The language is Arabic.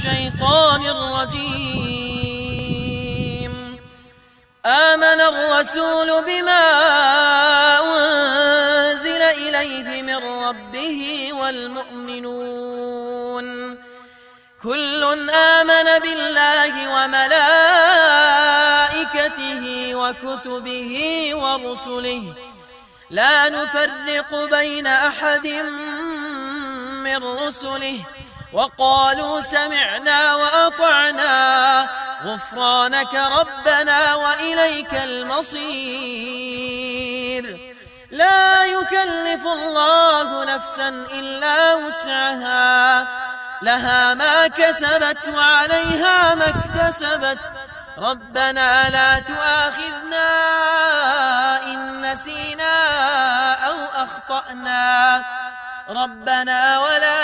الشيطان الرجيم. آمن الرسول بما أنزل إليه من ربه والمؤمنون كل آمن بالله وملائكته وكتبه ورسله لا نفرق بين أحد من رسله وقالوا سمعنا وأطعنا غفرانك ربنا وإليك المصير. لا يكلف الله نفسا إلا وسعها لها ما كسبت وعليها ما اكتسبت ربنا لا تؤاخذنا إن نسينا أو أخطأنا ربنا ولا